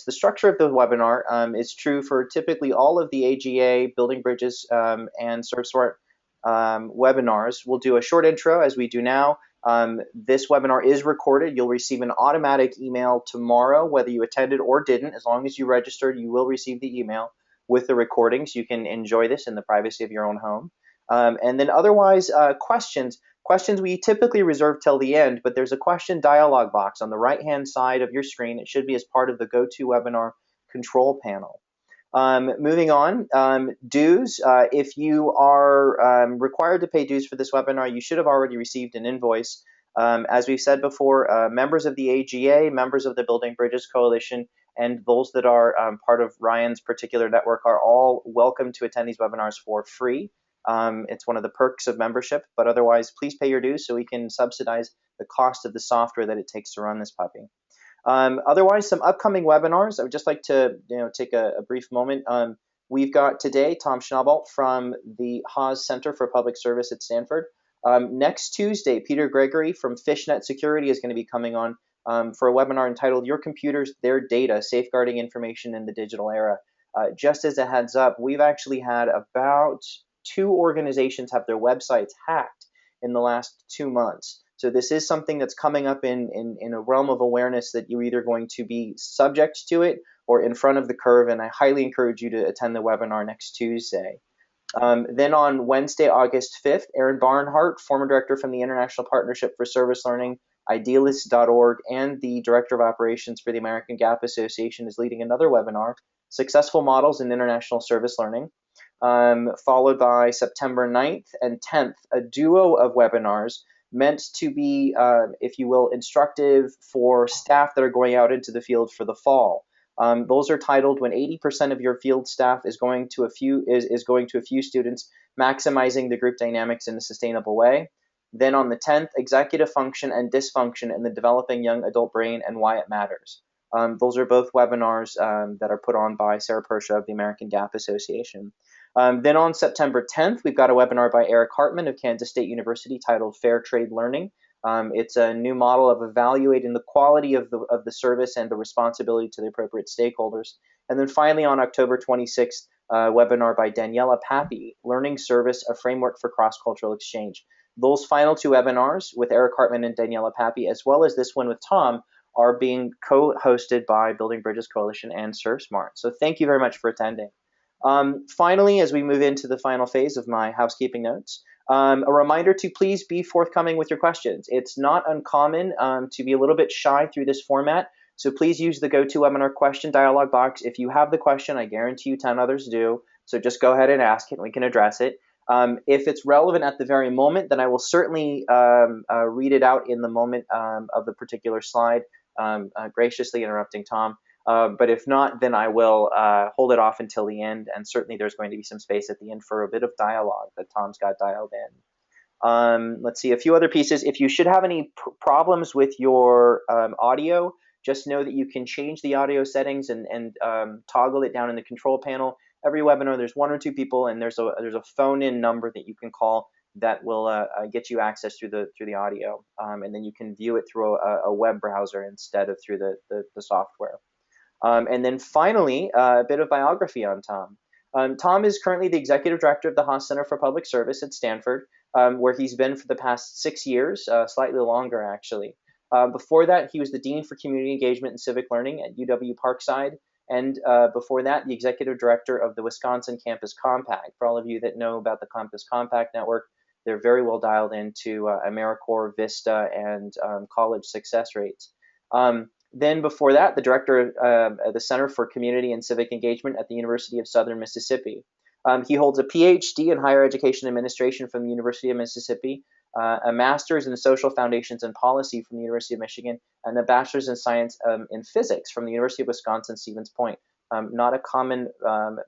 The structure of the webinar is true for typically all of the AGA, Building Bridges, and ServSmart webinars. We'll do a short intro as we do now. This webinar is recorded. You'll receive an automatic email tomorrow, whether you attended or didn't. As long as you registered, you will receive the email with the recording, so you can enjoy this in the privacy of your own home. And then otherwise, questions we typically reserve till the end, but there's a question dialog box on the right-hand side of your screen. It should be as part of the GoToWebinar control panel. Moving on, dues. If you are required to pay dues for this webinar, you should have already received an invoice. As we've said before, members of the AGA, members of the Building Bridges Coalition, and those that are part of Ryan's particular network are all welcome to attend these webinars for free. It's one of the perks of membership, but otherwise, please pay your dues so we can subsidize the cost of the software that it takes to run this puppy. Otherwise, some upcoming webinars. I would just like to take a brief moment. We've got today Tom Schnaubelt from the Haas Center for Public Service at Stanford. Next Tuesday, Peter Gregory from Fishnet Security is going to be coming on for a webinar entitled Your Computers, Their Data, Safeguarding Information in the Digital Era. Just as a heads up, we've actually had about 2 organizations have their websites hacked in the last 2 months. So this is something that's coming up in a realm of awareness that you're either going to be subject to it or in front of the curve, and I highly encourage you to attend the webinar next Tuesday. Then on Wednesday, August 5th, Aaron Barnhart, former director from the International Partnership for Service Learning, idealist.org, and the director of operations for the American Gap Association, is leading another webinar, Successful Models in International Service Learning. Followed by September 9th and 10th, a duo of webinars meant to be, if you will, instructive for staff that are going out into the field for the fall. Those are titled "When 80% of Your Field Staff is going to a few students, maximizing the group dynamics in a sustainable way." Then on the 10th, "Executive Function and Dysfunction in the Developing Young Adult Brain and Why It Matters." Those are both webinars that are put on by Sarah Persha of the American Gap Association. Then on September 10th, we've got a webinar by Eric Hartman of Kansas State University titled Fair Trade Learning. It's a new model of evaluating the quality of the service and the responsibility to the appropriate stakeholders. And then finally on October 26th, a webinar by Daniela Pappy, Learning Service, a Framework for Cross-Cultural Exchange. Those final 2 webinars with Eric Hartman and Daniela Pappy, as well as this one with Tom, are being co-hosted by Building Bridges Coalition and ServSmart. So thank you very much for attending. Finally, as we move into the final phase of my housekeeping notes, a reminder to please be forthcoming with your questions. It's not uncommon to be a little bit shy through this format, so please use the GoToWebinar question dialog box. If you have the question, I guarantee you 10 others do, so just go ahead and ask it and we can address it. If it's relevant at the very moment, then I will certainly read it out in the moment of the particular slide, graciously interrupting Tom. But if not, then I will hold it off until the end, and certainly there's going to be some space at the end for a bit of dialogue that Tom's got dialed in. Let's see, a few other pieces. If you should have any problems with your audio, just know that you can change the audio settings and toggle it down in the control panel. Every webinar, there's 1 or 2 people, and there's a phone-in number that you can call that will get you access through the audio, and then you can view it through a web browser instead of through the software. And then finally, a bit of biography on Tom. Tom is currently the executive director of the Haas Center for Public Service at Stanford, where he's been for the past 6 years, slightly longer actually. Before that, he was the dean for community engagement and civic learning at UW Parkside, and before that, the executive director of the Wisconsin Campus Compact. For all of you that know about the Campus Compact network, they're very well dialed into AmeriCorps, Vista, and college success rates. Then before that, the director of the Center for Community and Civic Engagement at the University of Southern Mississippi. He holds a PhD in Higher Education Administration from the University of Mississippi, a master's in Social Foundations and Policy from the University of Michigan, and a bachelor's in Science in Physics from the University of Wisconsin-Stevens Point. Not a common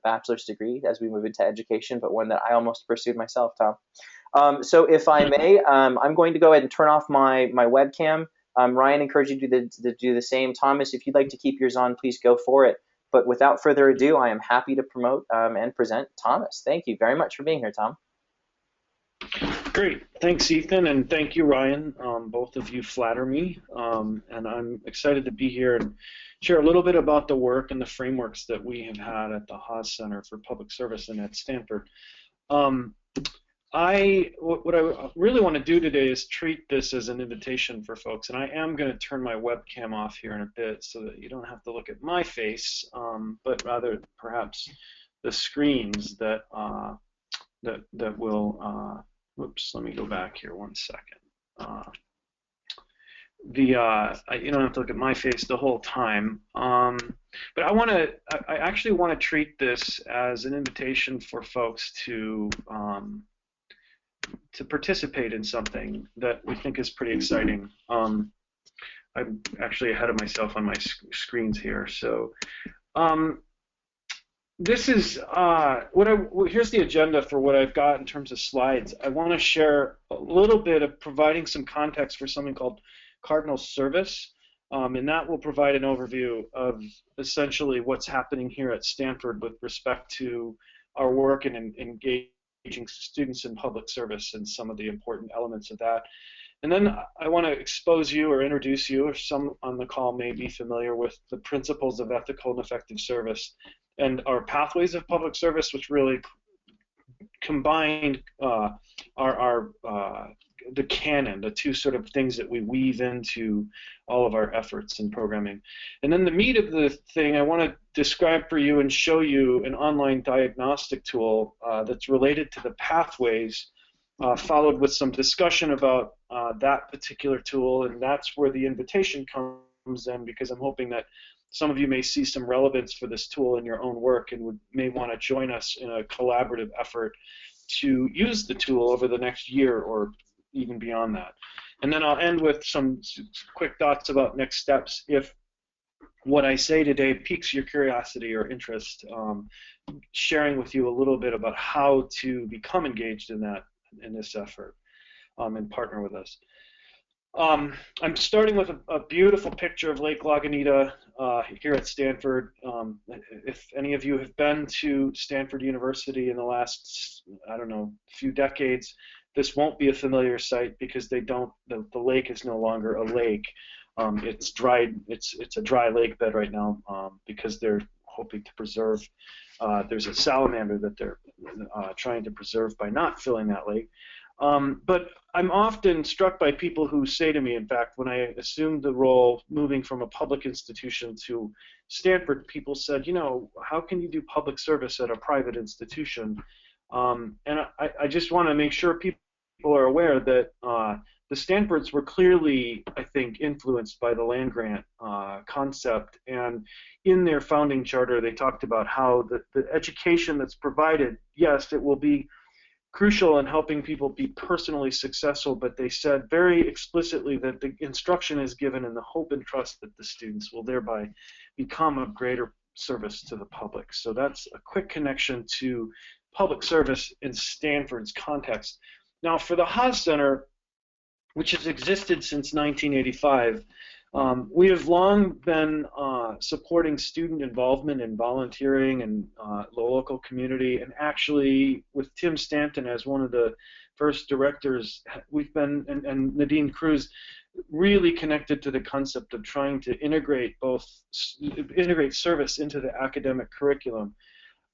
bachelor's degree as we move into education, but one that I almost pursued myself, Tom. So if I may, I'm going to go ahead and turn off my webcam. Ryan encouraged you to do the same. Thomas, if you'd like to keep yours on, please go for it. But without further ado, I am happy to promote and present Thomas. Thank you very much for being here, Tom. Great. Thanks, Ethan, and thank you, Ryan. Both of you flatter me, and I'm excited to be here and share a little bit about the work and the frameworks that we have had at the Haas Center for Public Service and at Stanford. What I really want to do today is treat this as an invitation for folks, and I am going to turn my webcam off here in a bit so that you don't have to look at my face, but rather perhaps the screens that that will. Whoops, let me go back here 1 second. You don't have to look at my face the whole time, but I actually want to treat this as an invitation for folks to participate in something that we think is pretty exciting. I'm actually ahead of myself on my screens here, so this is here's the agenda for what I've got in terms of slides. I want to share a little bit of providing some context for something called Cardinal Service, and that will provide an overview of essentially what's happening here at Stanford with respect to our work in engaging students in public service and some of the important elements of that. And then I want to expose you or introduce you, or some on the call may be familiar with the principles of ethical and effective service and our pathways of public service, which really combined the canon, the two sort of things that we weave into all of our efforts in programming. And then the meat of the thing, I want to describe for you and show you an online diagnostic tool that's related to the pathways, followed with some discussion about that particular tool, and that's where the invitation comes in, because I'm hoping that some of you may see some relevance for this tool in your own work and may want to join us in a collaborative effort to use the tool over the next year or even beyond that. And then I'll end with some quick thoughts about next steps if what I say today piques your curiosity or interest, sharing with you a little bit about how to become engaged in this effort and partner with us. I'm starting with a beautiful picture of Lake Lagunita here at Stanford. If any of you have been to Stanford University in the last, I don't know, few decades, this won't be a familiar sight because the lake is no longer a lake. It's dried. It's a dry lake bed right now because they're hoping to preserve. There's a salamander that they're trying to preserve by not filling that lake. But I'm often struck by people who say to me, in fact, when I assumed the role moving from a public institution to Stanford, people said, you know, how can you do public service at a private institution? And I just want to make sure people are aware that the Stanfords were clearly, I think, influenced by the land grant concept. And in their founding charter, they talked about how the education that's provided, yes, it will be crucial in helping people be personally successful, but they said very explicitly that the instruction is given in the hope and trust that the students will thereby become of greater service to the public. So that's a quick connection to public service in Stanford's context. Now, for the Haas Center, which has existed since 1985, we have long been supporting student involvement and volunteering in the local community, and actually with Tim Stanton as one of the first directors, we've been, and Nadine Cruz, really connected to the concept of trying to integrate service into the academic curriculum.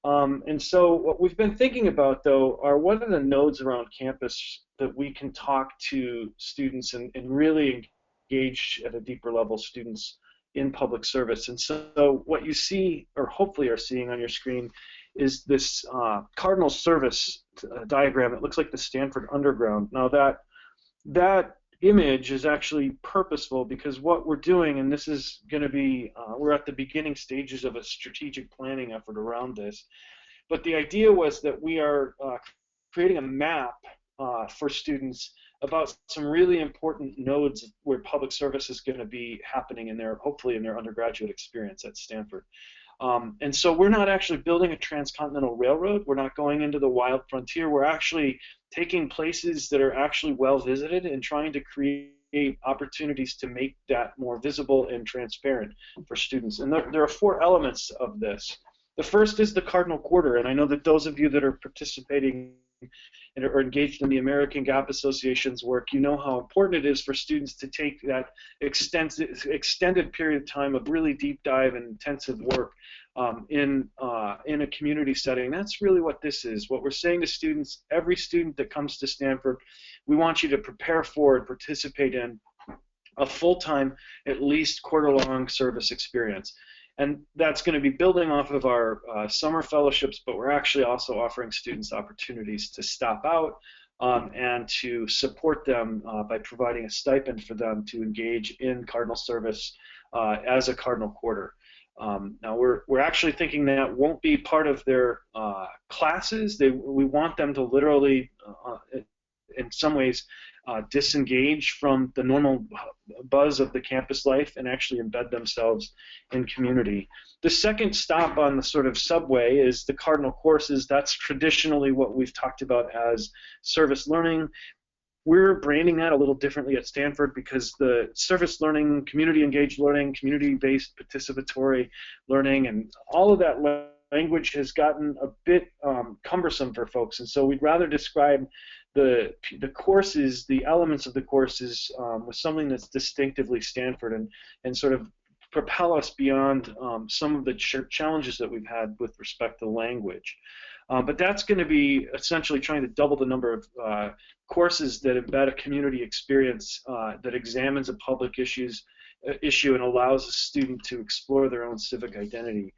And so what we've been thinking about, though, are what are the nodes around campus that we can talk to students and really engage at a deeper level students in public service. And so what you see, or hopefully are seeing on your screen, is this cardinal service diagram. It looks like the Stanford Underground. Now that image is actually purposeful because what we're doing, and this is going to be, we're at the beginning stages of a strategic planning effort around this, but the idea was that we are creating a map for students about some really important nodes where public service is going to be happening hopefully in their undergraduate experience at Stanford. And so we're not actually building a transcontinental railroad. We're not going into the wild frontier. We're actually taking places that are actually well visited and trying to create opportunities to make that more visible and transparent for students. And there are four elements of this. The first is the Cardinal Quarter, and I know that those of you that are participating or engaged in the American Gap Association's work, you know how important it is for students to take that extended period of time of really deep dive and intensive work in a community setting. That's really what this is. What we're saying to students, every student that comes to Stanford, we want you to prepare for and participate in a full-time, at least quarter-long service experience. And that's going to be building off of our summer fellowships, but we're actually also offering students opportunities to stop out and to support them by providing a stipend for them to engage in Cardinal service as a Cardinal quarter. Now we're actually thinking that won't be part of their classes. We want them to literally, in some ways, disengage from the normal buzz of the campus life and actually embed themselves in community. The second stop on the sort of subway is the Cardinal courses. That's traditionally what we've talked about as service learning. We're branding that a little differently at Stanford because the service learning, community engaged learning, community-based participatory learning, and all of that language has gotten a bit cumbersome for folks, and so we'd rather describe the courses, the elements of the courses with something that's distinctively Stanford and sort of propel us beyond some of the challenges that we've had with respect to language. But that's going to be essentially trying to double the number of courses that embed a community experience that examines a public issue and allows a student to explore their own civic identity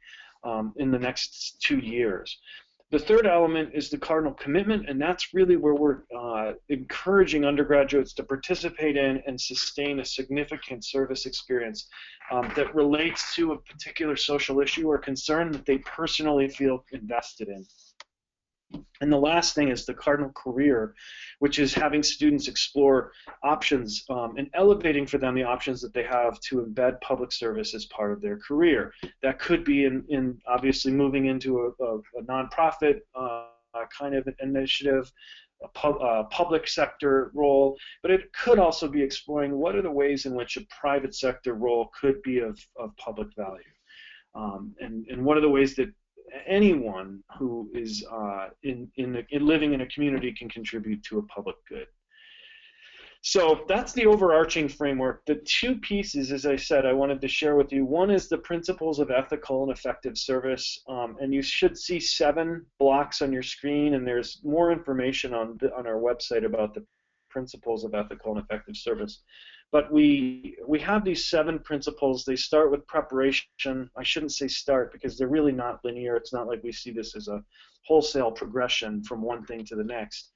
in the next 2 years. The third element is the Cardinal commitment, and that's really where we're encouraging undergraduates to participate in and sustain a significant service experience that relates to a particular social issue or concern that they personally feel invested in. And the last thing is the Cardinal career, which is having students explore options and elevating for them the options that they have to embed public service as part of their career. That could be in obviously moving into a nonprofit kind of initiative, a public sector role, but it could also be exploring what are the ways in which a private sector role could be of public value, and what are the ways that anyone who is living in a community can contribute to a public good. So that's the overarching framework. The two pieces, as I said, I wanted to share with you. One is the principles of ethical and effective service, and you should see 7 blocks on your screen, and there's more information on our website about the principles of ethical and effective service. But we have these 7 principles. They start with preparation. I shouldn't say start because they're really not linear. It's not like we see this as a wholesale progression from one thing to the next.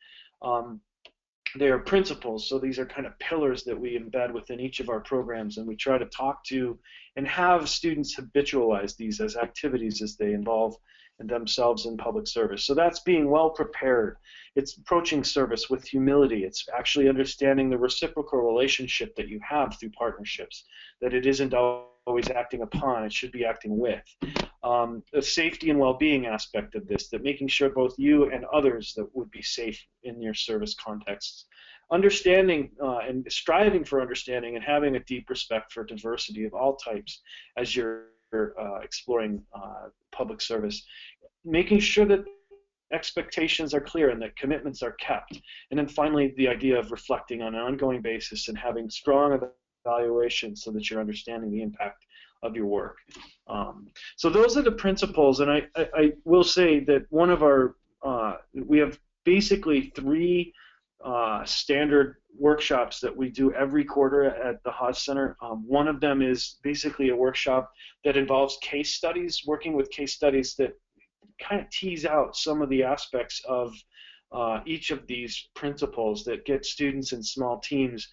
They are principles, so these are kind of pillars that we embed within each of our programs, and we try to talk to and have students habitualize these as activities as they involve themselves in public service. So that's being well prepared. It's approaching service with humility. It's actually understanding the reciprocal relationship that you have through partnerships, that it isn't always acting upon, it should be acting with. The safety and well-being aspect of this, that making sure both you and others that would be safe in your service contexts. Understanding and striving for understanding and having a deep respect for diversity of all types as you're exploring public service. Making sure that expectations are clear and that commitments are kept. And then finally, the idea of reflecting on an ongoing basis and having strong evaluation so that you're understanding the impact of your work. So those are the principles, and I will say that one of our, we have basically 3 standard workshops that we do every quarter at the Haas Center. One of them is basically a workshop that involves case studies, working with case studies that kind of tease out some of the aspects of each of these principles that get students in small teams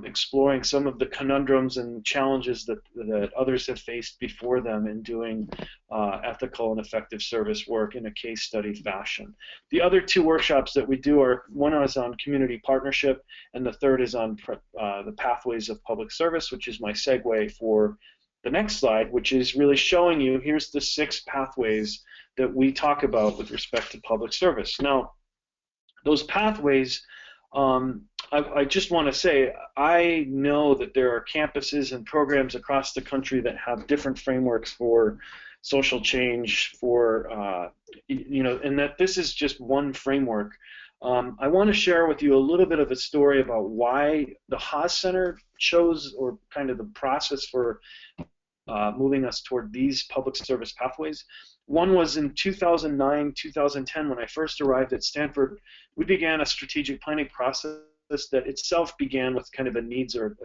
exploring some of the conundrums and challenges that others have faced before them in doing ethical and effective service work in a case study fashion. The other 2 workshops that we do are, one is on community partnership, and the third is on the pathways of public service, which is my segue for the next slide, which is really showing you, here's the 6 pathways that we talk about with respect to public service. Now, those pathways, I just want to say, I know that there are campuses and programs across the country that have different frameworks for social change, for, and that this is just one framework. I want to share with you a little bit of a story about why the Haas Center chose, or kind of the process for moving us toward these public service pathways. One was in 2009, 2010, when I first arrived at Stanford. We began a strategic planning process that itself began with kind of a needs, or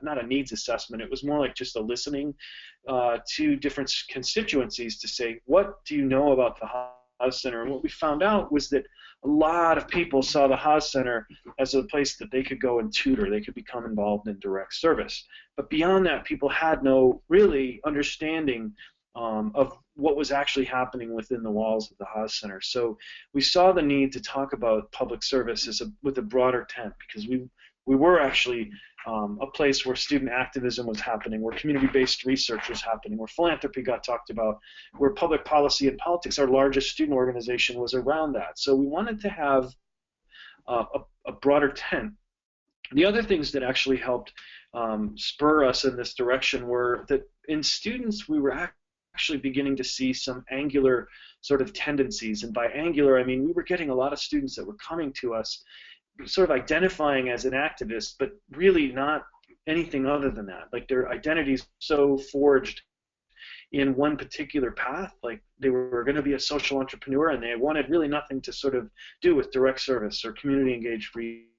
not a needs assessment. It was more like just a listening to different constituencies to say, what do you know about the Haas Center? And what we found out was that a lot of people saw the Haas Center as a place that they could go and tutor. They could become involved in direct service. But beyond that, people had no really understanding of what was actually happening within the walls of the Haas Center. So we saw the need to talk about public service with a broader tent, because we were actually a place where student activism was happening, where community-based research was happening, where philanthropy got talked about, where public policy and politics, our largest student organization, was around that. So we wanted to have a broader tent. The other things that actually helped spur us in this direction were that in students we were actually beginning to see some angular sort of tendencies. And by angular, I mean we were getting a lot of students that were coming to us sort of identifying as an activist, but really not anything other than that. Like their identities so forged in one particular path, like they were going to be a social entrepreneur, and they wanted really nothing to sort of do with direct service or community engaged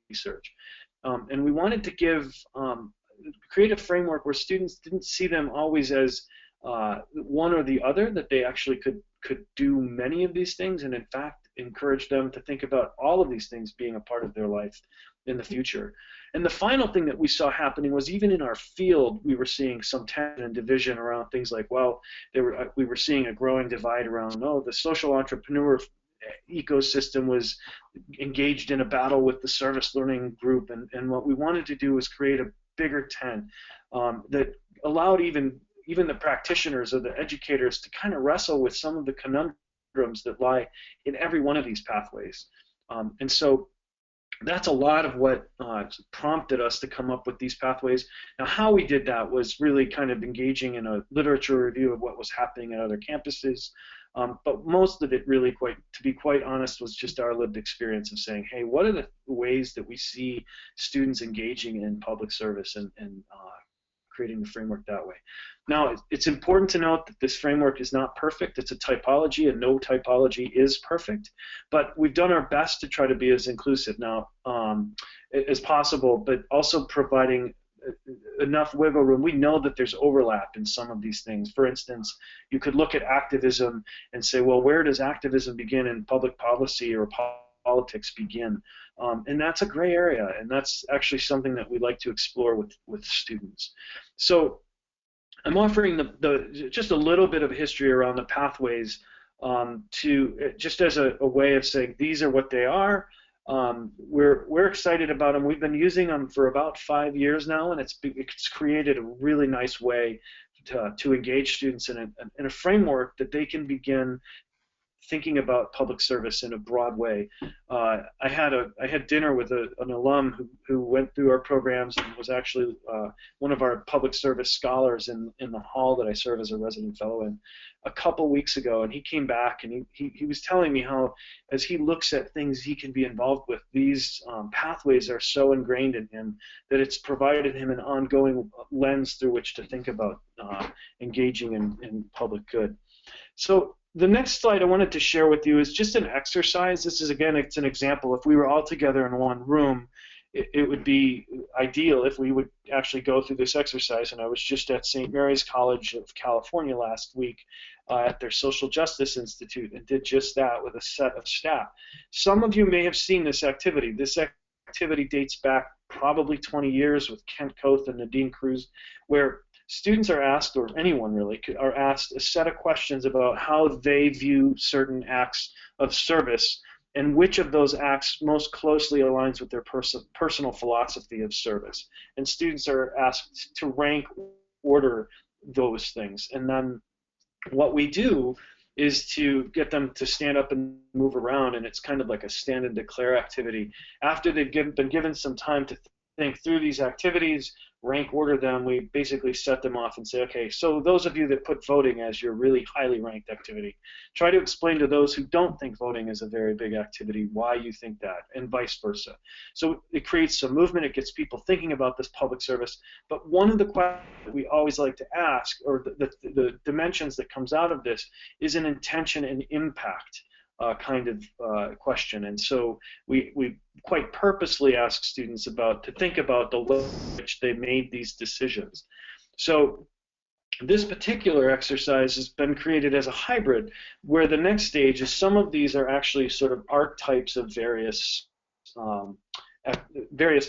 research. And we wanted to create a framework where students didn't see them always as one or the other, that they actually could do many of these things, and in fact encourage them to think about all of these things being a part of their life in the future. And the final thing that we saw happening was, even in our field, we were seeing some tension and division around things like, well, we were seeing a growing divide around, the social entrepreneur ecosystem was engaged in a battle with the service learning group, and what we wanted to do was create a bigger tent that allowed even the practitioners or the educators to kind of wrestle with some of the conundrums that lie in every one of these pathways. And so that's a lot of what prompted us to come up with these pathways. Now, how we did that was really kind of engaging in a literature review of what was happening at other campuses. But most of it really, to be quite honest, was just our lived experience of saying, hey, what are the ways that we see students engaging in public service, and creating the framework that way. Now, it's important to note that this framework is not perfect. It's a typology, and no typology is perfect, but we've done our best to try to be as inclusive now as possible, but also providing enough wiggle room. We know that there's overlap in some of these things. For instance, you could look at activism and say, well, where does activism begin in public policy or politics begin? And that's a gray area, and that's actually something that we like to explore with students. So I'm offering just a little bit of history around the pathways just as a way of saying these are what they are. We're excited about them. We've been using them for about 5 years now, and it's created a really nice way to engage students in a framework that they can begin thinking about public service in a broad way. I had dinner with an alum who went through our programs and was actually one of our public service scholars in the hall that I serve as a resident fellow in a couple weeks ago, and he came back and he was telling me how, as he looks at things he can be involved with, these pathways are so ingrained in him that it's provided him an ongoing lens through which to think about engaging in public good. So the next slide I wanted to share with you is just an exercise. This is, again, it's an example. If we were all together in one room, it would be ideal if we would actually go through this exercise. And I was just at St. Mary's College of California last week at their Social Justice Institute and did just that with a set of staff. Some of you may have seen this activity. This activity dates back probably 20 years with Kent Koth and Nadine Cruz, where students are asked, or anyone really, are asked a set of questions about how they view certain acts of service and which of those acts most closely aligns with their personal philosophy of service. And students are asked to rank order those things. And then what we do is to get them to stand up and move around, and it's kind of like a stand and declare activity. After they've been given some time to think through these activities, rank order them. We basically set them off and say, okay, so those of you that put voting as your really highly ranked activity, try to explain to those who don't think voting is a very big activity why you think that, and vice versa. So it creates some movement. It gets people thinking about this public service. But one of the questions that we always like to ask, or the dimensions that comes out of this, is an intention and impact kind of question. And so we quite purposely ask students to think about the level in which they made these decisions. So this particular exercise has been created as a hybrid, where the next stage is some of these are actually sort of archetypes of various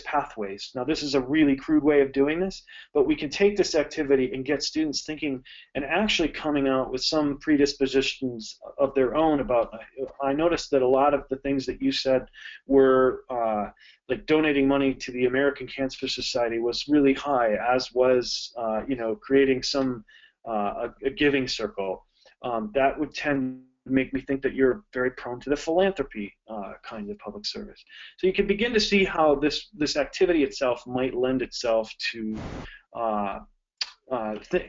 pathways. Now, this is a really crude way of doing this, but we can take this activity and get students thinking and actually coming out with some predispositions of their own about. I noticed that a lot of the things that you said were like donating money to the American Cancer Society was really high, as was creating some a giving circle. That would tend make me think that you're very prone to the philanthropy kind of public service. So you can begin to see how this activity itself might lend itself to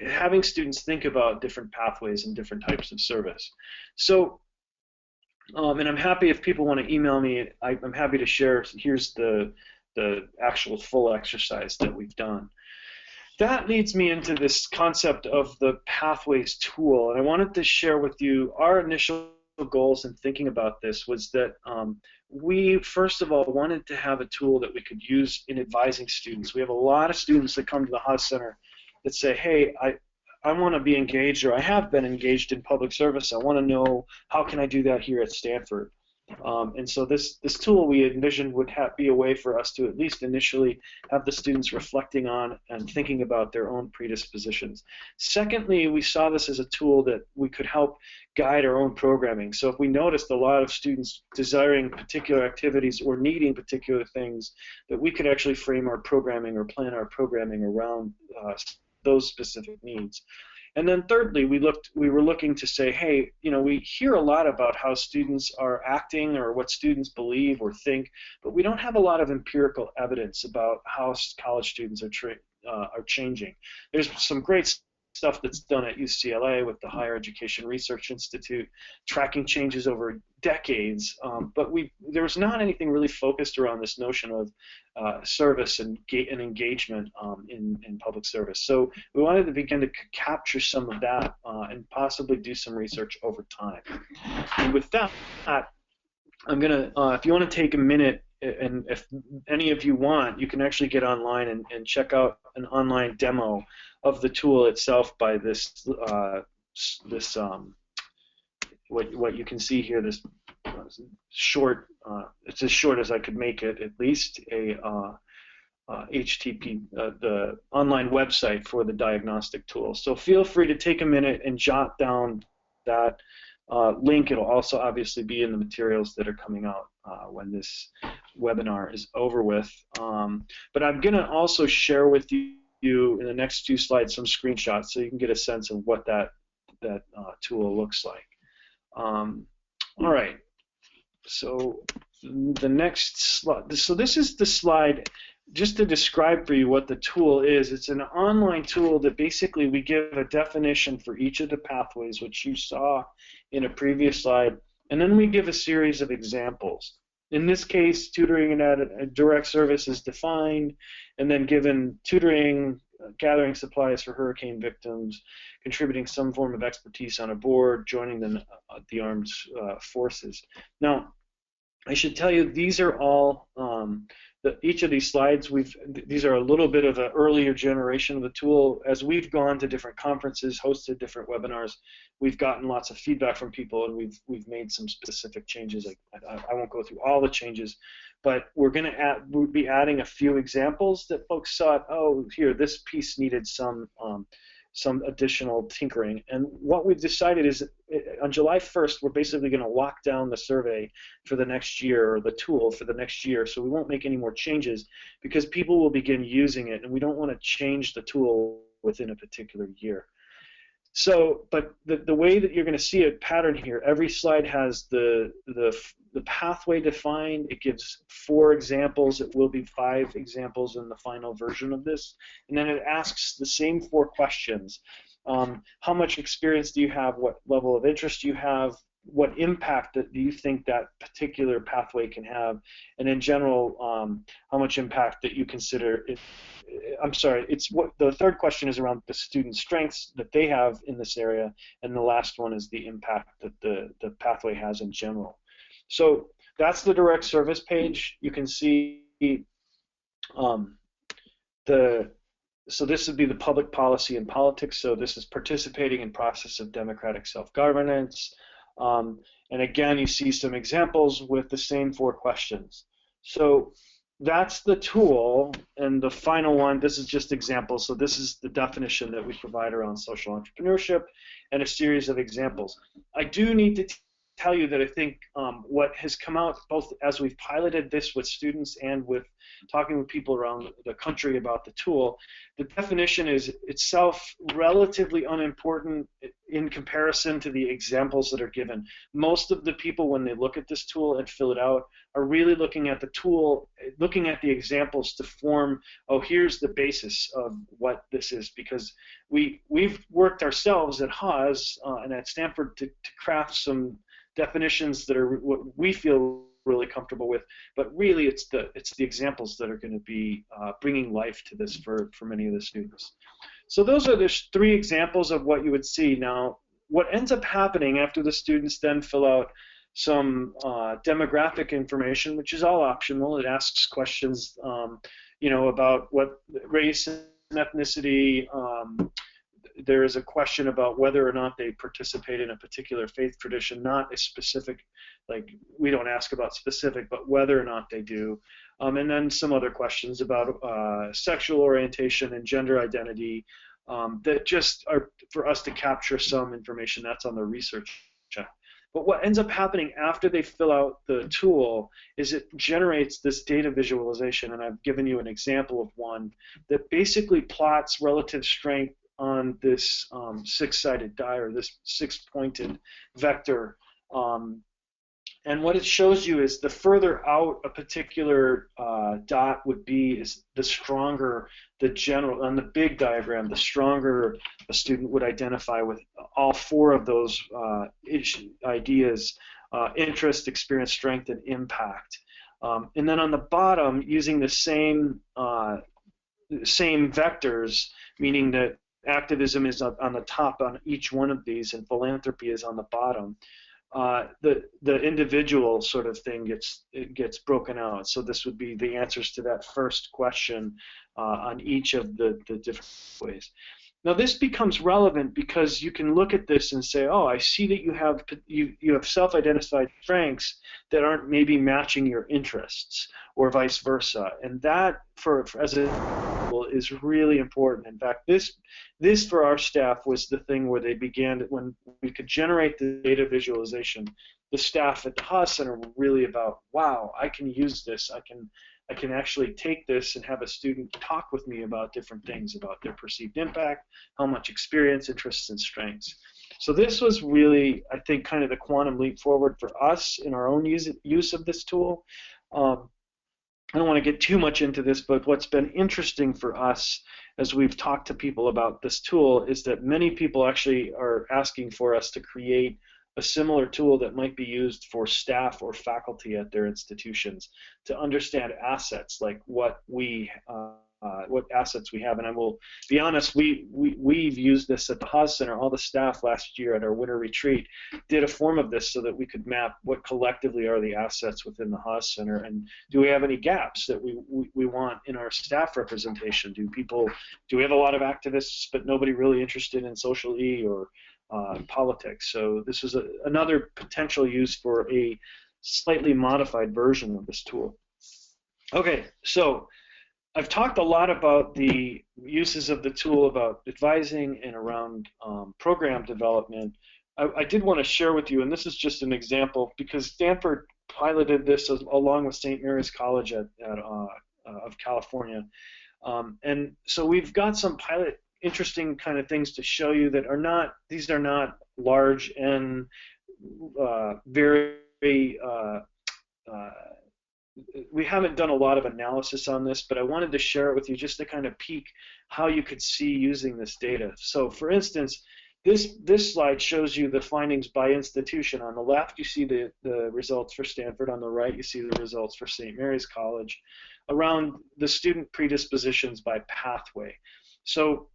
having students think about different pathways and different types of service. So, and I'm happy if people want to email me, I'm happy to share. Here's the actual full exercise that we've done. That leads me into this concept of the Pathways tool, and I wanted to share with you our initial goals in thinking about this was that we, first of all, wanted to have a tool that we could use in advising students. We have a lot of students that come to the Haas Center that say, hey, I want to be engaged, or I have been engaged in public service. I want to know, how can I do that here at Stanford? And so this tool we envisioned would be a way for us to at least initially have the students reflecting on and thinking about their own predispositions. Secondly, we saw this as a tool that we could help guide our own programming. So if we noticed a lot of students desiring particular activities or needing particular things, that we could actually frame our programming or plan our programming around those specific needs. And then thirdly, we were looking to say, hey, we hear a lot about how students are acting or what students believe or think, but we don't have a lot of empirical evidence about how college students are changing. There's some great stuff that's done at UCLA with the Higher Education Research Institute, tracking changes over decades, but there was not anything really focused around this notion of service and engagement in public service. So we wanted to begin to capture some of that and possibly do some research over time. And with that, I'm going to, if you want to take a minute, and if any of you want, you can actually get online and check out an online demo of the tool itself by this what you can see here, this short, it's as short as I could make it, at least a HTTP, the online website for the diagnostic tool. So feel free to take a minute and jot down that link. It'll also obviously be in the materials that are coming out when this webinar is over with. But I'm going to also share with you in the next few slides some screenshots so you can get a sense of what that tool looks like. All right. So the next slide. So this is the slide just to describe for you what the tool is. It's an online tool that basically we give a definition for each of the pathways, which you saw in a previous slide, and then we give a series of examples. In this case, tutoring and a direct service is defined, and then given tutoring, gathering supplies for hurricane victims, contributing some form of expertise on a board, joining the armed forces. Now, I should tell you, these are all, each of these slides, these are a little bit of an earlier generation of the tool. As we've gone to different conferences, hosted different webinars, we've gotten lots of feedback from people, and we've made some specific changes. I won't go through all the changes, but we'll be adding a few examples that folks thought, oh, here, this piece needed some additional tinkering. And what we've decided is on July 1st, we're basically going to lock down the survey for the next year, or the tool for the next year, so we won't make any more changes because people will begin using it, and we don't want to change the tool within a particular year. So, but the way that you're going to see a pattern here, every slide has the the pathway defined. It gives 4 examples. It will be 5 examples in the final version of this. And then it asks the same 4 questions. How much experience do you have? What level of interest do you have? What impact do you think that particular pathway can have? And in general, how much impact that you consider it? I'm sorry, it's what the third question is around the student strengths that they have in this area, and the last one is the impact that the pathway has in general. So that's the direct service page. You can see so this would be the public policy and politics. So this is participating in process of democratic self-governance. And again, you see some examples with the same 4 questions. So that's the tool, and the final one, this is just examples. So this is the definition that we provide around social entrepreneurship and a series of examples. I do need to tell you that I think what has come out, both as we've piloted this with students and with talking with people around the country about the tool, the definition is itself relatively unimportant in comparison to the examples that are given. Most of the people, when they look at this tool and fill it out, are really looking at the tool, looking at the examples to form, oh, here's the basis of what this is, because we've worked ourselves at Haas and at Stanford to craft some definitions that are what we feel really comfortable with, but really it's the examples that are going to be bringing life to this for many of the students. So those are the 3 examples of what you would see. Now, what ends up happening after the students then fill out some demographic information, which is all optional. It asks questions, you know, about what race and ethnicity. There is a question about whether or not they participate in a particular faith tradition, not a specific, like we don't ask about specific, but whether or not they do. And then some other questions about sexual orientation and gender identity that just are for us to capture some information. That's on the research check. But what ends up happening after they fill out the tool is it generates this data visualization, and I've given you an example of one that basically plots relative strength on this 6-sided die, or this 6-pointed vector. And what it shows you is the further out a particular dot would be, is the stronger the general, on the big diagram, the stronger a student would identify with all 4 of those ideas, interest, experience, strength, and impact. And then on the bottom, using the same vectors, meaning that activism is on the top on each one of these, and philanthropy is on the bottom. The individual sort of thing gets broken out. So this would be the answers to that first question on each of the different ways. Now this becomes relevant because you can look at this and say, oh, I see that you have self-identified strengths that aren't maybe matching your interests, or vice versa. And that, as a is really important. In fact, this for our staff was the thing where they began, when we could generate the data visualization, the staff at the Haas Center were really about, wow, I can use this. I can actually take this and have a student talk with me about different things, about their perceived impact, how much experience, interests, and strengths. So this was really, I think, kind of the quantum leap forward for us in our own use of this tool. I don't want to get too much into this, but what's been interesting for us as we've talked to people about this tool is that many people actually are asking for us to create a similar tool that might be used for staff or faculty at their institutions to understand assets, like what assets we have. And I will be honest, we've used this at the Haas Center. All the staff last year at our winter retreat did a form of this so that we could map what collectively are the assets within the Haas Center, and do we have any gaps that we want in our staff representation? Do we have a lot of activists but nobody really interested in social E or politics? So this is another potential use for a slightly modified version of this tool. Okay, so I've talked a lot about the uses of the tool, about advising and around program development. I did want to share with you, and this is just an example, because Stanford piloted this along with St. Mary's College of California. And so we've got some interesting kind of things to show you that are not, these are not large and very we haven't done a lot of analysis on this, but I wanted to share it with you just to kind of peek how you could see using this data. So for instance, this slide shows you the findings by institution. On the left, you see the results for Stanford. On the right, you see the results for St. Mary's College around the student predispositions by pathway. So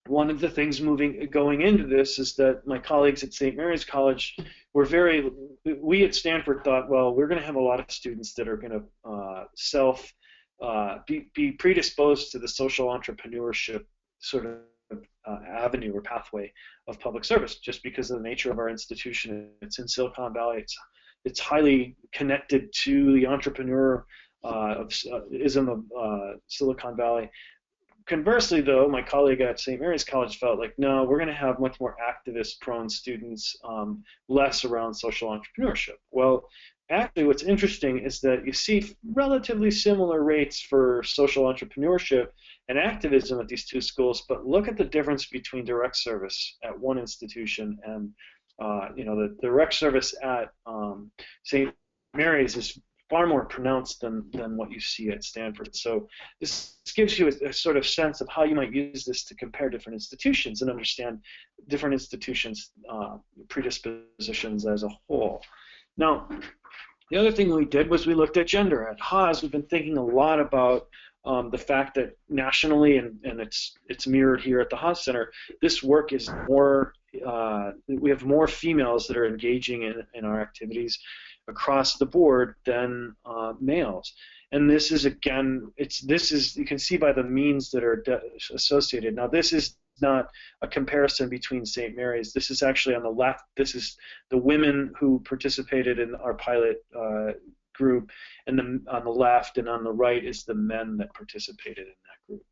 one of the things going into this is that my colleagues at St. Mary's College were we at Stanford thought, well, we're going to have a lot of students that are going to be predisposed to the social entrepreneurship sort of avenue or pathway of public service, just because of the nature of our institution. It's in Silicon Valley. It's highly connected to the entrepreneurism of Silicon Valley. Conversely, though, my colleague at St. Mary's College felt like, no, we're going to have much more activist-prone students, less around social entrepreneurship. Well, actually, what's interesting is that you see relatively similar rates for social entrepreneurship and activism at these two schools, but look at the difference between direct service at one institution and the direct service at St. Mary's is far more pronounced than what you see at Stanford. So this gives you a sort of sense of how you might use this to compare different institutions and understand different institutions' predispositions as a whole. Now, the other thing we did was we looked at gender. At Haas, we've been thinking a lot about the fact that nationally, and it's mirrored here at the Haas Center, this work is more, we have more females that are engaging in our activities across the board than males. And this is, again, you can see by the means that are associated. Now, this is not a comparison between St. Mary's. This is actually on the left. This is the women who participated in our pilot group, and on the left and on the right is the men that participated in that group.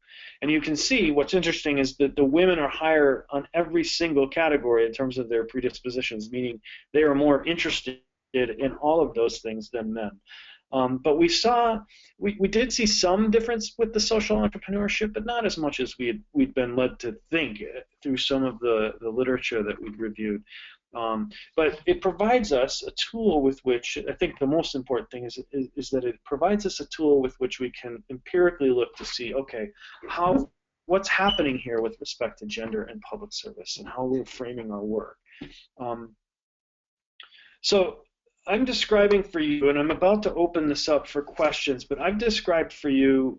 And you can see what's interesting is that the women are higher on every single category in terms of their predispositions, meaning they are more interested in all of those things than men. But we did see some difference with the social entrepreneurship, but not as much as we'd been led to think through some of the literature that we'd reviewed. But it provides us a tool with which, I think the most important thing is that it provides us a tool with which we can empirically look to see, okay, what's happening here with respect to gender and public service and how we're framing our work. So I'm describing for you, and I'm about to open this up for questions, but I've described for you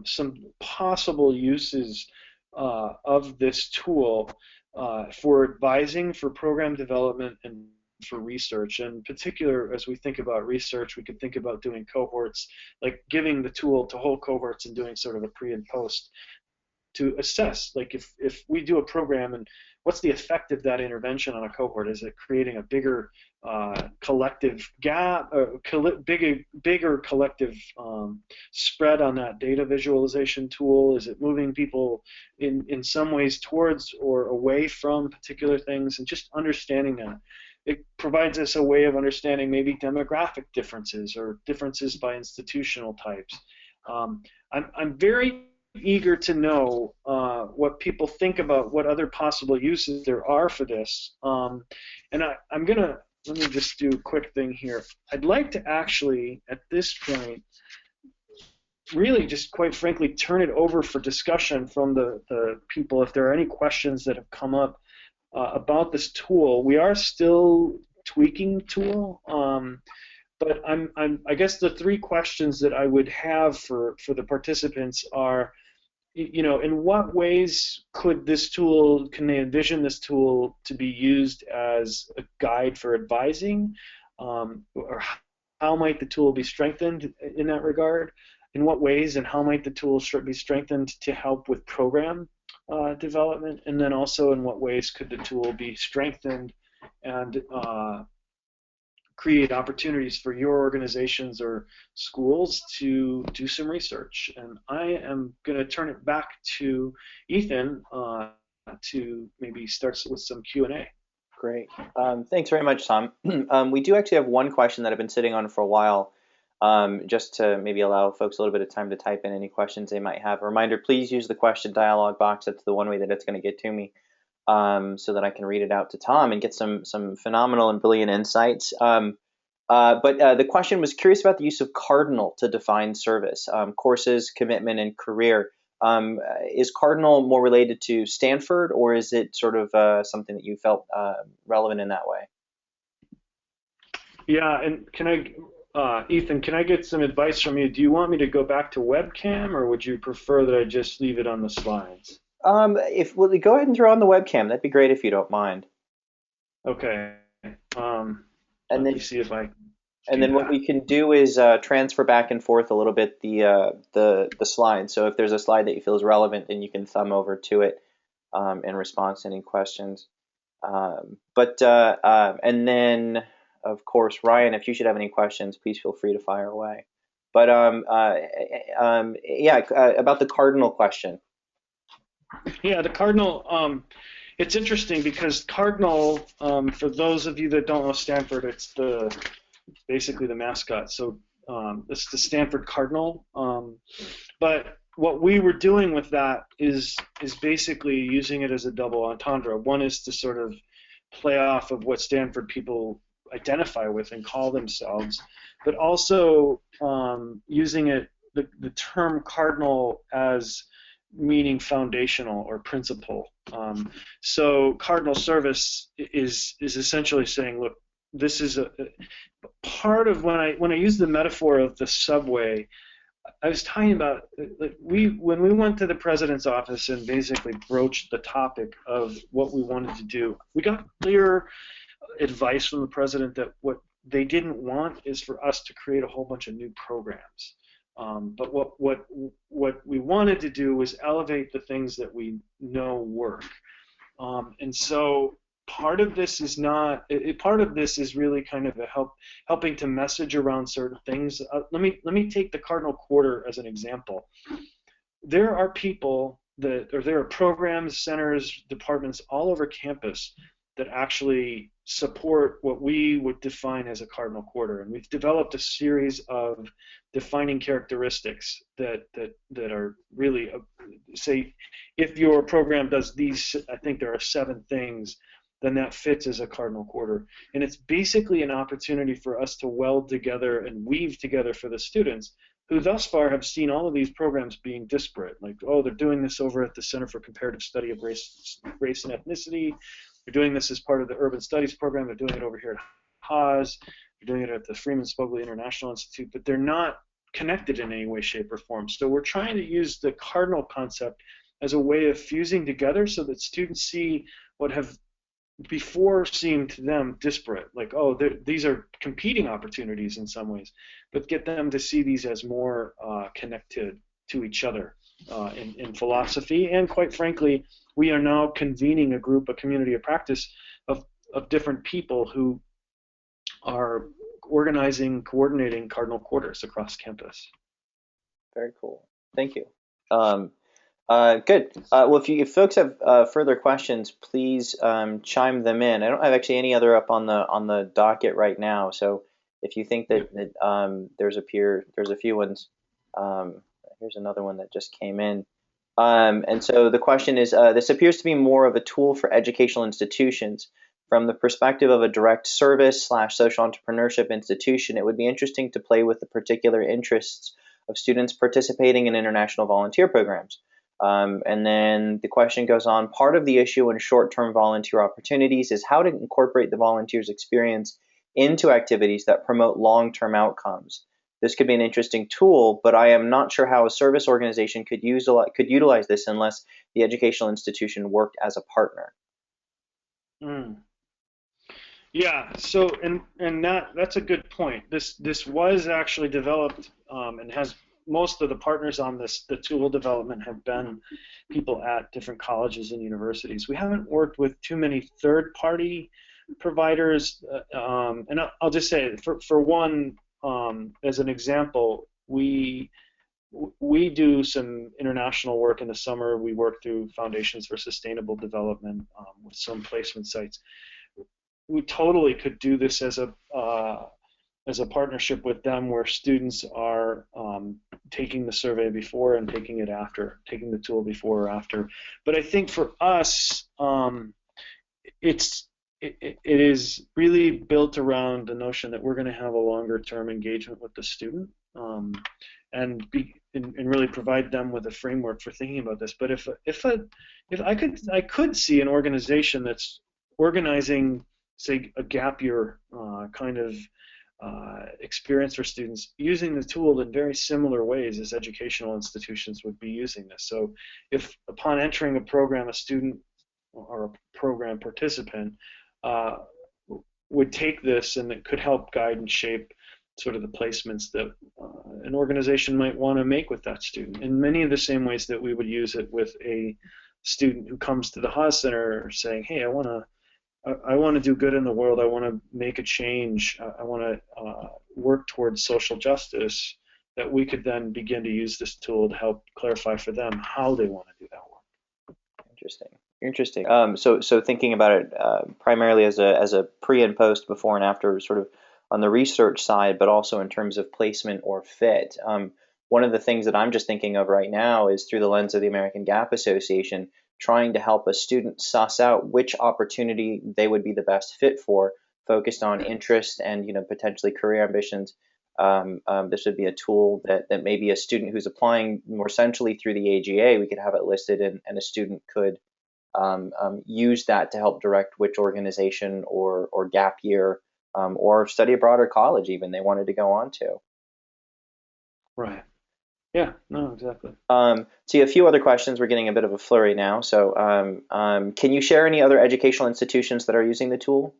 some possible uses of this tool for advising, for program development, and for research. In particular, as we think about research, we could think about doing cohorts, like giving the tool to whole cohorts and doing sort of a pre and post to assess, like if we do a program and what's the effect of that intervention on a cohort? Is it creating a bigger collective gap, bigger collective spread on that data visualization tool? Is it moving people in some ways towards or away from particular things? And just understanding that. It provides us a way of understanding maybe demographic differences or differences by institutional types. I'm very eager to know what people think about what other possible uses there are for this. And let me just do a quick thing here. I'd like to actually, at this point, really just quite frankly turn it over for discussion from the people if there are any questions that have come up about this tool. We are still tweaking the tool. But I guess the three questions that I would have for the participants are, in what ways can they envision this tool to be used as a guide for advising, or how might the tool be strengthened in that regard? In what ways and how might the tool be strengthened to help with program development? And then also in what ways could the tool be strengthened and create opportunities for your organizations or schools to do some research? And I am going to turn it back to Ethan to maybe start with some Q&A. Great. Thanks very much, Tom. We do actually have one question that I've been sitting on for a while, just to maybe allow folks a little bit of time to type in any questions they might have. A reminder, please use the question dialog box. That's the one way that it's going to get to me, so that I can read it out to Tom and get some phenomenal and brilliant insights. But the question was curious about the use of cardinal to define service, courses, commitment, and career. Is cardinal more related to Stanford, or is it sort of something that you felt relevant in that way? Yeah, and Ethan, can I get some advice from you? Do you want me to go back to webcam, or would you prefer that I just leave it on the slides? If well, go ahead and throw on the webcam, that'd be great if you don't mind. Okay. Um, And Let me then see if I can And do then what that. we can do is transfer back and forth a little bit the slide. So if there's a slide that you feel is relevant, then you can thumb over to it in response to any questions. And then of course, Ryan, if you should have any questions, please feel free to fire away. But yeah, about the cardinal question. Yeah, the cardinal. It's interesting because cardinal, for those of you that don't know Stanford, it's basically the mascot. So it's the Stanford Cardinal. But what we were doing with that is basically using it as a double entendre. One is to sort of play off of what Stanford people identify with and call themselves, but also using the term cardinal as meaning foundational or principal. So cardinal service is essentially saying, look, this is a part of when I use the metaphor of the subway. I was talking about like when we went to the president's office and basically broached the topic of what we wanted to do. We got clear advice from the president that what they didn't want is for us to create a whole bunch of new programs. But what we wanted to do was elevate the things that we know work. And so part of this is not. Part of this is really kind of helping to message around certain things. Let me take the Cardinal Quarter as an example. There are people there are programs, centers, departments all over campus that actually support what we would define as a cardinal quarter, and we've developed a series of defining characteristics that are really say if your program does these, I think there are 7 things, then that fits as a cardinal quarter. And it's basically an opportunity for us to weld together and weave together for the students who thus far have seen all of these programs being disparate. Like, oh, they're doing this over at the Center for Comparative Study of Race and Ethnicity. They're doing this as part of the Urban Studies program. They're doing it over here at Haas. They're doing it at the Freeman Spogli International Institute, but they're not connected in any way, shape, or form. So we're trying to use the cardinal concept as a way of fusing together so that students see what have before seemed to them disparate, like, oh, these are competing opportunities in some ways, but get them to see these as more connected to each other in philosophy. And quite frankly, we are now convening a community of practice of different people who are organizing, coordinating cardinal quarters across campus. Very cool. Thank you. Um, good. Well, if folks have further questions, please chime them in. I don't have actually any other up on the docket right now. So if you think that there's a few ones. Um, Here's another one that just came in. And so the question is, this appears to be more of a tool for educational institutions. From the perspective of a direct service / social entrepreneurship institution, it would be interesting to play with the particular interests of students participating in international volunteer programs. And then the question goes on, part of the issue in short-term volunteer opportunities is how to incorporate the volunteer's experience into activities that promote long-term outcomes. This could be an interesting tool, but I am not sure how a service organization could utilize this unless the educational institution worked as a partner. Mm. Yeah, so and that's a good point. This was actually developed and has most of the partners on the tool development have been people at different colleges and universities. We haven't worked with too many third-party providers, and I'll just say for one, as an example, we do some international work in the summer. We work through Foundations for Sustainable Development with some placement sites. We totally could do this as a partnership with them, where students are taking the survey before and taking it after, taking the tool before or after. But I think for us, it's it is really built around the notion that we're going to have a longer term engagement with the student, and really provide them with a framework for thinking about this. But if I could see an organization that's organizing, say, a gap year kind of experience for students, using the tool in very similar ways as educational institutions would be using this. So if upon entering a program, a student or a program participant uh, would take this, and it could help guide and shape sort of the placements that an organization might want to make with that student in many of the same ways that we would use it with a student who comes to the Haas Center saying, hey, I want to do good in the world. I want to make a change. I want to work towards social justice. That we could then begin to use this tool to help clarify for them how they want to do that work. Interesting. Interesting. So thinking about it primarily as a pre and post, before and after, sort of on the research side, but also in terms of placement or fit. One of the things that I'm just thinking of right now is through the lens of the American Gap Association, trying to help a student suss out which opportunity they would be the best fit for, focused on interest and potentially career ambitions. This would be a tool that maybe a student who's applying more centrally through the AGA, we could have it listed, and a student could use that to help direct which organization or gap year or study abroad or college even they wanted to go on to. Right. Yeah, no, exactly. See, a few other questions. We're getting a bit of a flurry now. So can you share any other educational institutions that are using the tool?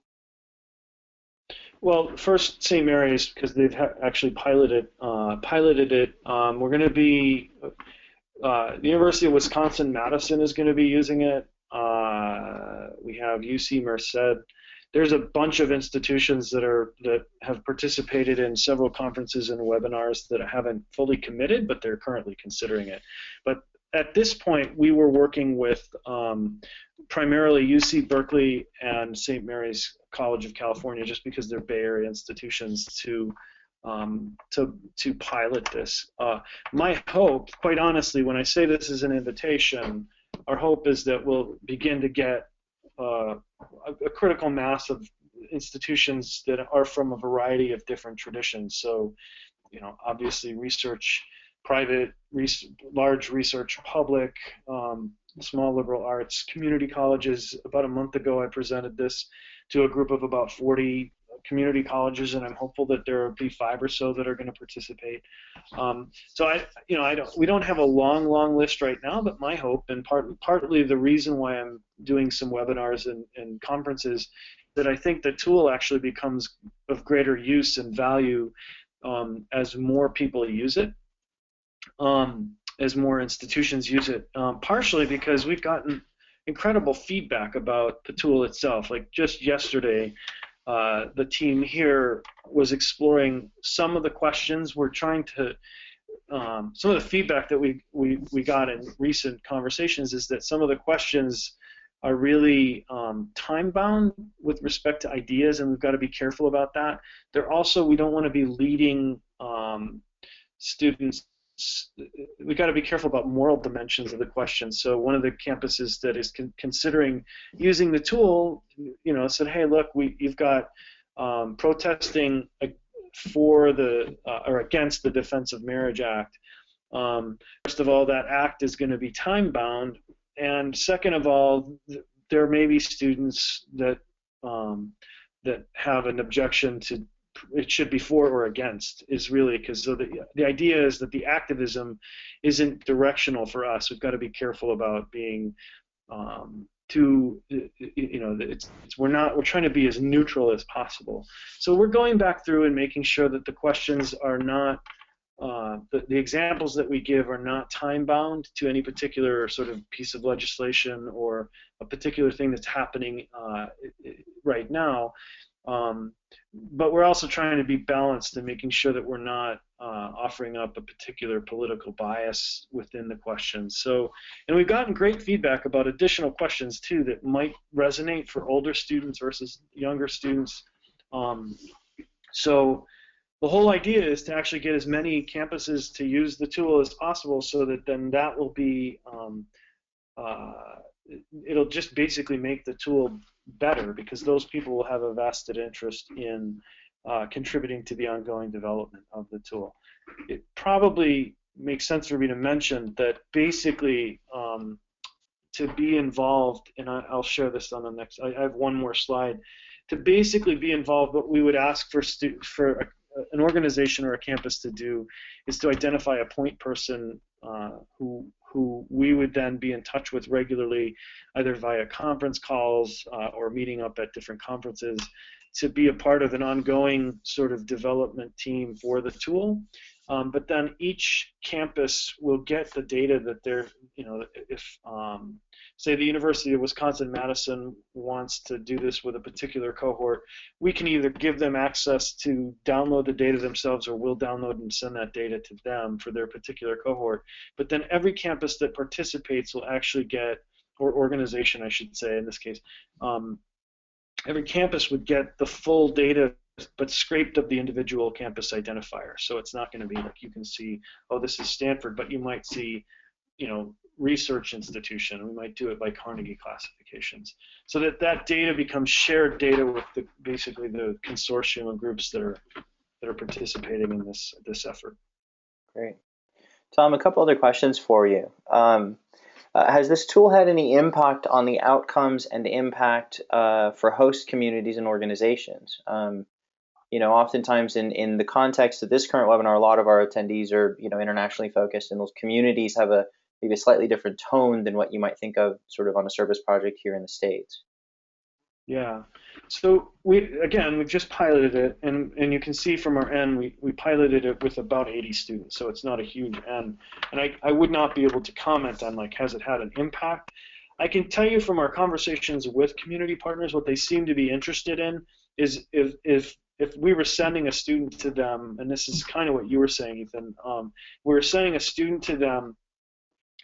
Well, first, St. Mary's, because they've actually piloted it. We're going to be, the University of Wisconsin-Madison is going to be using it. We have UC Merced. There's a bunch of institutions that have participated in several conferences and webinars that haven't fully committed, but they're currently considering it. But at this point, we were working with primarily UC Berkeley and St. Mary's College of California, just because they're Bay Area institutions, to pilot this. My hope, quite honestly, when I say this is an invitation, our hope is that we'll begin to get a critical mass of institutions that are from a variety of different traditions. So, obviously research, private, large research, public, small liberal arts, community colleges. About a month ago, I presented this to a group of about 40 community colleges, and I'm hopeful that there will be 5 or so that are going to participate. So we don't have a long list right now, but my hope, and partly the reason why I'm doing some webinars and conferences, that I think the tool actually becomes of greater use and value as more people use it, as more institutions use it, partially because we've gotten incredible feedback about the tool itself. Like just yesterday, the team here was exploring some of the questions. We're trying to, some of the feedback that we got in recent conversations is that some of the questions are really time-bound with respect to ideas, and we've got to be careful about that. They're also, we don't want to be leading students. We've got to be careful about moral dimensions of the question. So one of the campuses that is considering using the tool, said, hey, look, you've got protesting for the or against the Defense of Marriage Act. First of all, that act is going to be time-bound, and second of all, there may be students that that have an objection to it should be for or against, is really because the idea is that the activism isn't directional for us. We've got to be careful about being we're trying to be as neutral as possible. So we're going back through and making sure that the questions are not the examples that we give are not time bound to any particular sort of piece of legislation or a particular thing that's happening right now. But we're also trying to be balanced and making sure that we're not offering up a particular political bias within the questions. So, and we've gotten great feedback about additional questions too that might resonate for older students versus younger students. So the whole idea is to actually get as many campuses to use the tool as possible, so that then that will be it'll just basically make the tool better because those people will have a vested interest in contributing to the ongoing development of the tool. It probably makes sense for me to mention that basically to be involved, and I'll share this on the next, I have one more slide, to basically be involved, what we would ask for an organization or a campus to do is to identify a point person who we would then be in touch with regularly, either via conference calls or meeting up at different conferences, to be a part of an ongoing sort of development team for the tool. But then each campus will get the data that they're, if say the University of Wisconsin-Madison wants to do this with a particular cohort, we can either give them access to download the data themselves, or we'll download and send that data to them for their particular cohort. But then every campus that participates will actually get, or organization I should say in this case, every campus would get the full data but scraped of the individual campus identifier. So it's not going to be like you can see, oh, this is Stanford, but you might see, research institution. We might do it by Carnegie classifications, so that data becomes shared data with basically the consortium of groups that are participating in this effort. Great. Tom, a couple other questions for you. Has this tool had any impact on the outcomes and the impact for host communities and organizations? Oftentimes in the context of this current webinar, a lot of our attendees are, internationally focused, and those communities have maybe a slightly different tone than what you might think of sort of on a service project here in the States. Yeah. So we've just piloted it, and you can see from our N, we piloted it with about 80 students, so it's not a huge N. And I would not be able to comment on, like, has it had an impact? I can tell you from our conversations with community partners, what they seem to be interested in is if we were sending a student to them, and this is kind of what you were saying, Ethan, we were sending a student to them,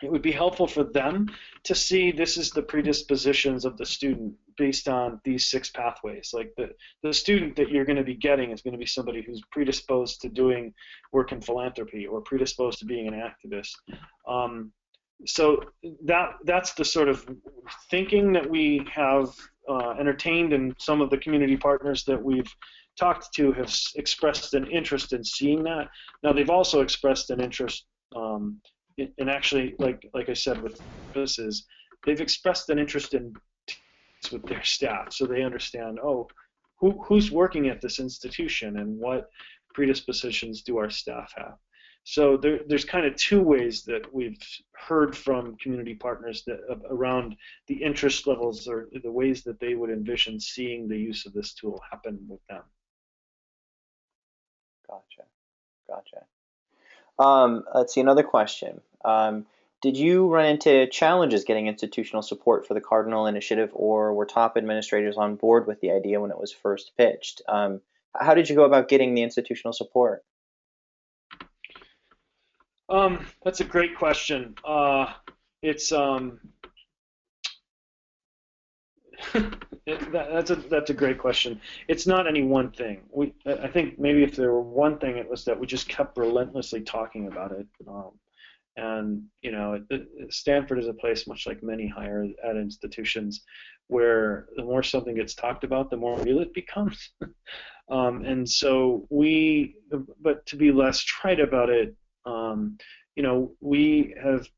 it would be helpful for them to see this is the predispositions of the student based on these 6 pathways. Like the student that you're going to be getting is going to be somebody who's predisposed to doing work in philanthropy or predisposed to being an activist. So that's the sort of thinking that we have entertained, and some of the community partners that we've talked to have expressed an interest in seeing that. Now they've also expressed an interest in actually, like I said, with campuses, they've expressed an interest in with their staff, so they understand, oh, who's working at this institution and what predispositions do our staff have. So there's kind of 2 ways that we've heard from community partners that around the interest levels or the ways that they would envision seeing the use of this tool happen with them. Gotcha. Let's see, another question. Did you run into challenges getting institutional support for the Cardinal Initiative, or were top administrators on board with the idea when it was first pitched? How did you go about getting the institutional support? That's a great question. That's a great question. It's not any one thing. I think maybe if there were one thing, it was that we just kept relentlessly talking about it. And Stanford is a place, much like many higher ed institutions, where the more something gets talked about, the more real it becomes. And so but to be less trite about it, we have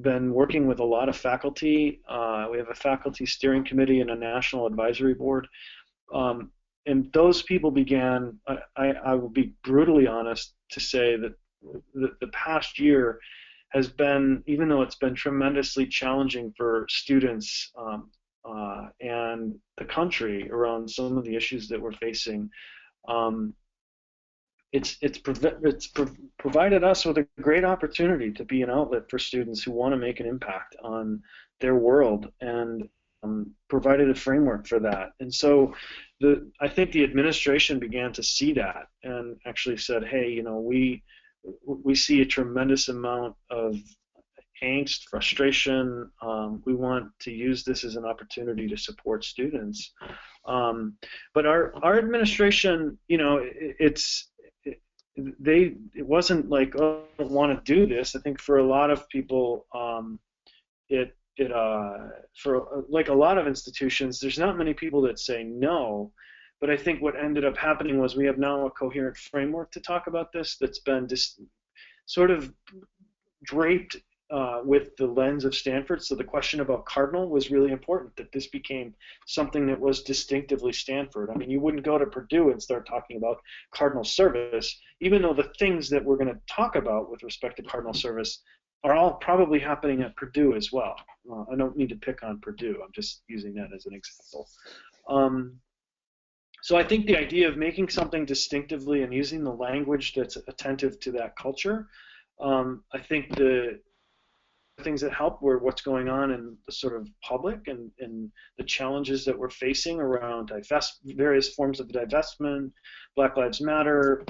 been working with a lot of faculty. We have a faculty steering committee and a national advisory board. And those people began, I will be brutally honest to say that the past year has been, even though it's been tremendously challenging for students and the country around some of the issues that we're facing, it's provided us with a great opportunity to be an outlet for students who want to make an impact on their world, and provided a framework for that. And so I think the administration began to see that and actually said, hey, we see a tremendous amount of angst, frustration. We want to use this as an opportunity to support students. But our administration, it wasn't like, oh, I don't want to do this. I think for a lot of people, for like a lot of institutions, there's not many people that say no. But I think what ended up happening was we have now a coherent framework to talk about this that's been just sort of draped with the lens of Stanford. So the question about Cardinal was really important, that this became something that was distinctively Stanford. I mean, you wouldn't go to Purdue and start talking about Cardinal service, even though the things that we're going to talk about with respect to Cardinal service are all probably happening at Purdue as well. I don't need to pick on Purdue. I'm just using that as an example. So I think the idea of making something distinctively and using the language that's attentive to that culture, I think the things that help were what's going on in the sort of public and the challenges that we're facing around various forms of divestment, Black Lives Matter,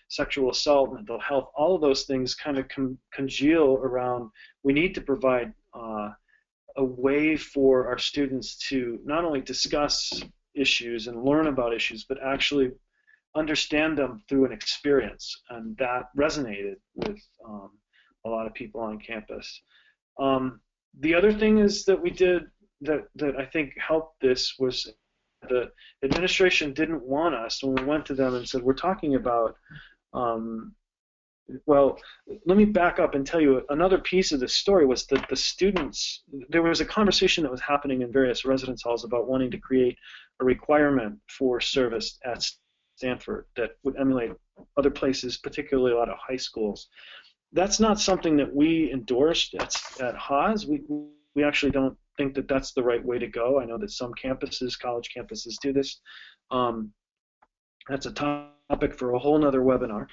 sexual assault, mental health. All of those things kind of congeal around, we need to provide a way for our students to not only discuss issues and learn about issues, but actually understand them through an experience. And that resonated with a lot of people on campus. The other thing is that we did that I think helped this was the administration didn't want us, when we went to them and said, we're talking about, well, let me back up and tell you another piece of the story was that the students, there was a conversation that was happening in various residence halls about wanting to create a requirement for service at Stanford that would emulate other places, particularly a lot of high schools. That's not something that we endorsed at Haas. We actually don't think that that's the right way to go. I know that some campuses, college campuses, do this. That's a topic for a whole nother webinar.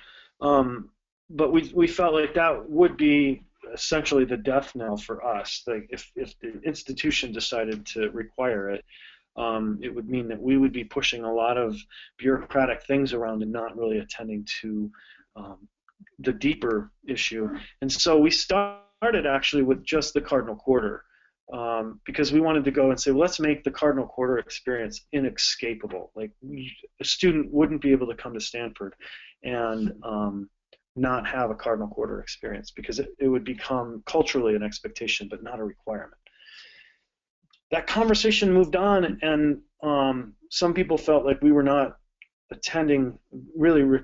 But we felt like that would be essentially the death knell for us. Like if the institution decided to require it, it would mean that we would be pushing a lot of bureaucratic things around and not really attending to the deeper issue. And so we started actually with just the Cardinal Quarter, because we wanted to go and say, well, let's make the Cardinal Quarter experience inescapable. Like a student wouldn't be able to come to Stanford and not have a Cardinal Quarter experience, because it would become culturally an expectation but not a requirement. That conversation moved on, and some people felt like we were not attending, really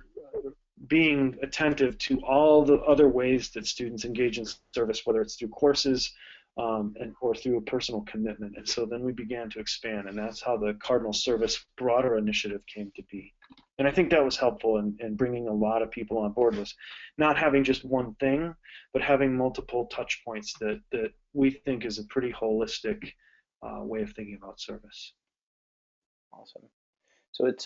being attentive to all the other ways that students engage in service, whether it's through courses or through a personal commitment. And so then we began to expand, and that's how the Cardinal Service broader initiative came to be. And I think that was helpful in bringing a lot of people on board, was not having just one thing, but having multiple touch points that we think is a pretty holistic way of thinking about service. Awesome. So it's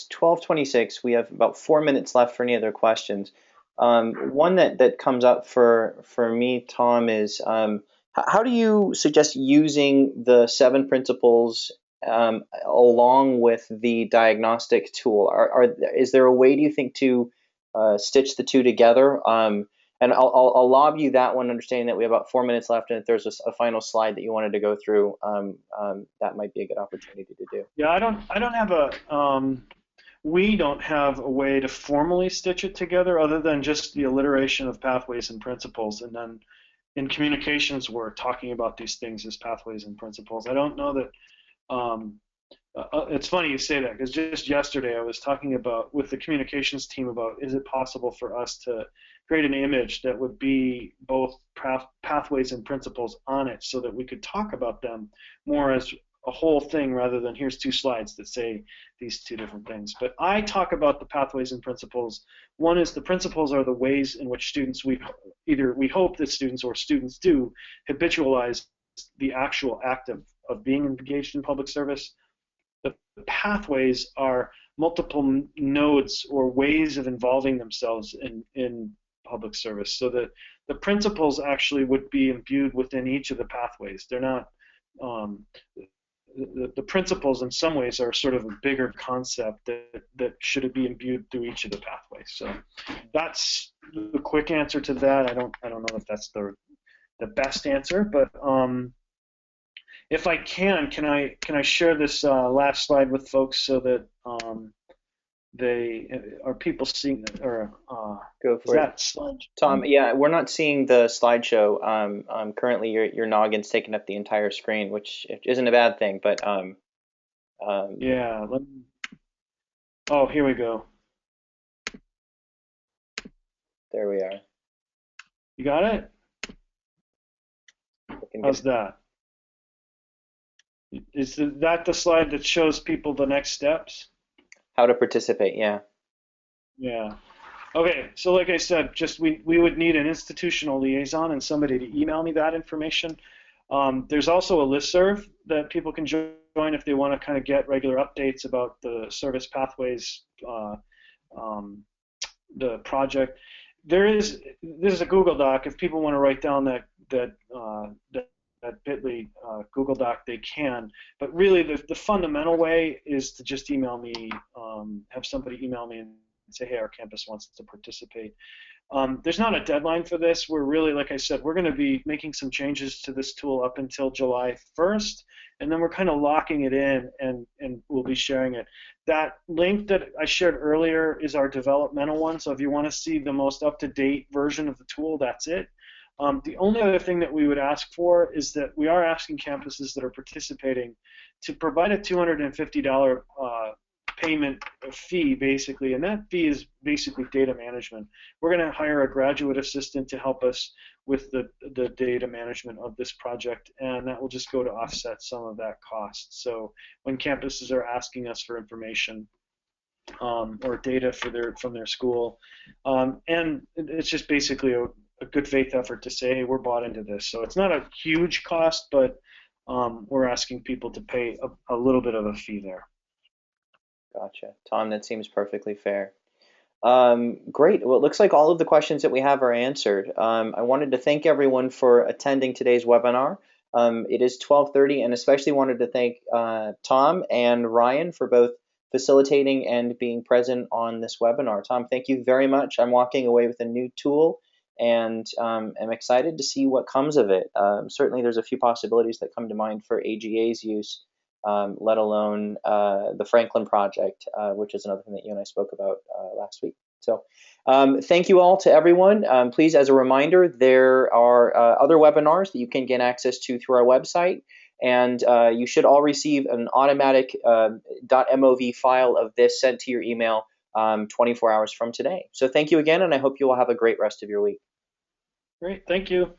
12:26. We have about 4 minutes left for any other questions. One that comes up for me, Tom, is how do you suggest using the 7 principles along with the diagnostic tool? Is there a way, do you think, to stitch the two together? And I'll lob you that one, understanding that we have about 4 minutes left, and if there's a final slide that you wanted to go through, that might be a good opportunity to do. Yeah, we don't have a way to formally stitch it together other than just the alliteration of pathways and principles, and then in communications we're talking about these things as pathways and principles. I don't know that it's funny you say that, because just yesterday I was talking about with the communications team about, is it possible for us to create an image that would be both pathways and principles on it, so that we could talk about them more as a whole thing rather than here's 2 slides that say these 2 different things. But I talk about the pathways and principles. One is the principles are the ways in which students, we hope that students or students do habitualize the actual act of being engaged in public service. The pathways are multiple nodes or ways of involving themselves in public service, so that the principles actually would be imbued within each of the pathways. They're not, the principles in some ways are sort of a bigger concept that should be imbued through each of the pathways. So that's the quick answer to that. I don't know if that's the best answer, but if I can I share this last slide with folks so that are people seeing it, or Go is for it. that slide? Tom, yeah, we're not seeing the slideshow. Currently your noggin's taking up the entire screen, which isn't a bad thing, but um, Yeah. Oh, here we go. there we are. You got it? Looking How's good. that? Is that the slide that shows people the next steps? How to participate, yeah. Yeah. Okay, so like I said, just we would need an institutional liaison and somebody to email me that information. There's also a listserv that people can join if they want to kind of get regular updates about the service pathways, um, the project. This is a Google Doc. If people want to write down that bit.ly Google Doc, they can. But really, the fundamental way is to just email me, have somebody email me and say, hey, our campus wants to participate. There's not a deadline for this. We're really, like I said, we're going to be making some changes to this tool up until July 1st, and then we're kind of locking it in, and we'll be sharing it. That link that I shared earlier is our developmental one, so if you want to see the most up-to-date version of the tool, that's it. The only other thing that we would ask for is that we are asking campuses that are participating to provide a $250 payment fee, basically, and that fee is basically data management. We're going to hire a graduate assistant to help us with the data management of this project, and that will just go to offset some of that cost. So when campuses are asking us for information or data from their school, and it's just basically a good faith effort to say, hey, we're bought into this. So it's not a huge cost, but we're asking people to pay a little bit of a fee there. Gotcha. Tom, that seems perfectly fair. Great. Well, it looks like all of the questions that we have are answered. I wanted to thank everyone for attending today's webinar. It is 12:30, and especially wanted to thank Tom and Ryan for both facilitating and being present on this webinar. Tom, thank you very much. I'm walking away with a new tool, and am excited to see what comes of it. Certainly, there's a few possibilities that come to mind for AGA's use, let alone the Franklin Project, which is another thing that you and I spoke about last week. So thank you all to everyone. Please, as a reminder, there are other webinars that you can get access to through our website, and you should all receive an automatic .mov file of this sent to your email 24 hours from today. So thank you again, and I hope you will have a great rest of your week. Great, thank you.